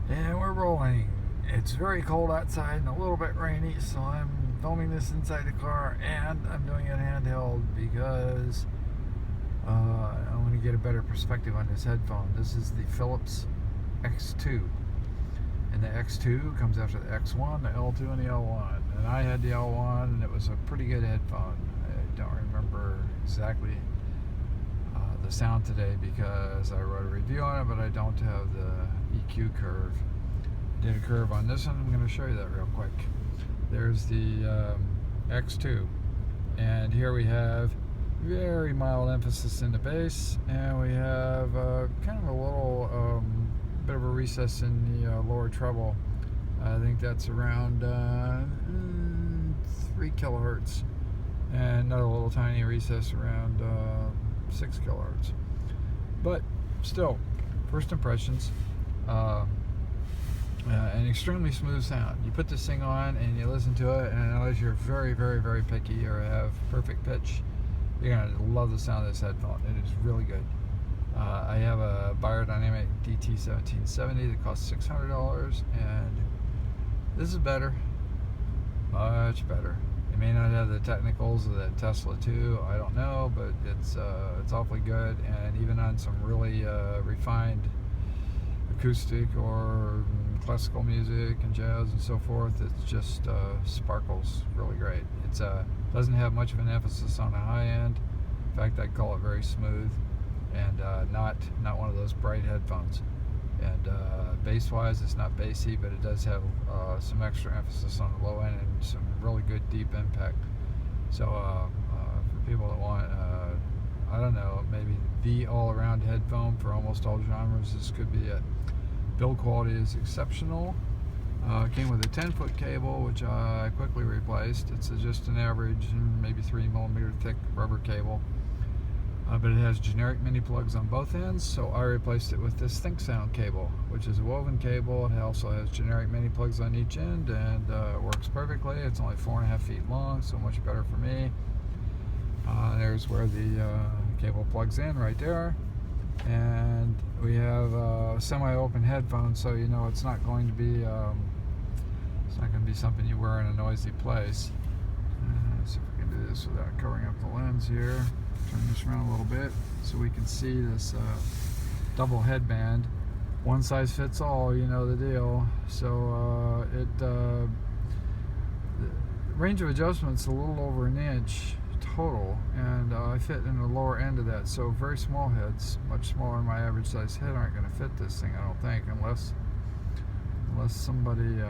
And we're rolling. It's very cold outside and a little bit rainy, so I'm filming this inside the car and I'm doing it handheld because I want to get a better perspective on this headphone. This is the Philips X2. And the X2 comes after the X1, the L2, and the L1. And I had the L1 and it was a pretty good headphone. I don't remember exactly the sound today because I wrote a review on it, but I don't have the EQ curve. Did a curve on this one. I'm going to show you that real quick. There's the X2, and here we have very mild emphasis in the bass, and we have kind of a little bit of a recess in the lower treble. I think that's around 3 kilohertz, and another little tiny recess around 6 kilohertz. But still, first impressions, an extremely smooth sound. You put this thing on and you listen to it, and unless you're very, very, very picky or have perfect pitch, you're gonna love the sound of this headphone. It is really good. I have a Biodynamic DT1770 that costs $600, and this is better, much better. It may not have the technicals of that Tesla 2, I don't know, but it's awfully good. And even on some really refined acoustic or classical music and jazz and so forth, it just sparkles really great. It doesn't have much of an emphasis on the high end. In fact, I'd call it very smooth, and not one of those bright headphones. And bass wise, it's not bassy, but it does have some extra emphasis on the low end and some really good deep impact. So for people that want I don't know, maybe the all-around headphone for almost all genres, this could be it. Build quality is exceptional. Came with a 10-foot cable, which I quickly replaced. It's just an average, maybe 3mm thick rubber cable. But it has generic mini plugs on both ends, so I replaced it with this ThinkSound cable, which is a woven cable. It also has generic mini plugs on each end, and it works perfectly. It's only 4.5 feet long, so much better for me. There's where the cable plugs in, right there. And we have a semi-open headphone, so you know it's not going to be something you wear in a noisy place. Let's see if we can do this without covering up the lens here. Turn this around a little bit so we can see this double headband. One size fits all, you know the deal. So the range of adjustment's a little over an inch total, and I fit in the lower end of that. So very small heads, much smaller than my average size head, aren't going to fit this thing, I don't think, unless somebody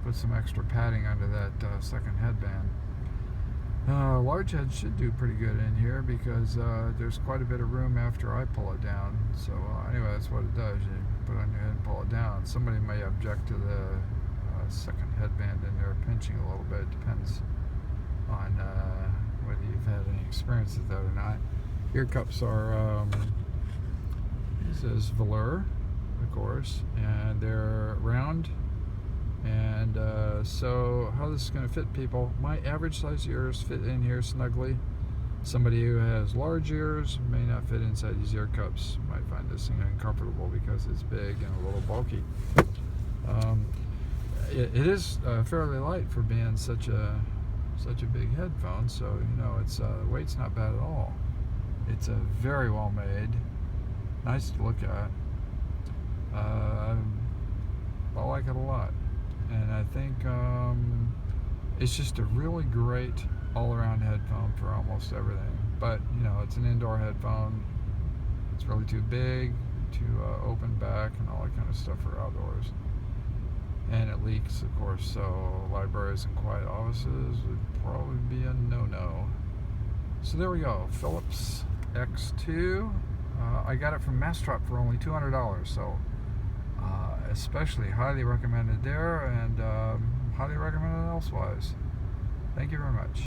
put some extra padding under that second headband. Large heads should do pretty good in here because there's quite a bit of room after I pull it down. So anyway, that's what it does. You put it on your head and pull it down. Somebody may object to the second headband in there pinching a little bit. Depends on whether you've had any experience with that or not. Ear cups are, this is velour, of course, and they're round. And so how this is going to fit people, my average size ears fit in here snugly. Somebody who has large ears may not fit inside these ear cups. Might find this thing uncomfortable because it's big and a little bulky. It is fairly light for being such a big headphone, so you know it's weight's not bad at all. It's very well made, nice to look at. I like it a lot. And I think it's just a really great all-around headphone for almost everything. But, you know, it's an indoor headphone. It's really too big, too open back, and all that kind of stuff for outdoors. And it leaks, of course, so libraries and quiet offices would probably be a no-no. So there we go, Philips X2. I got it from Mastrop for only $200, so especially highly recommended there, and highly recommended elsewise. Thank you very much.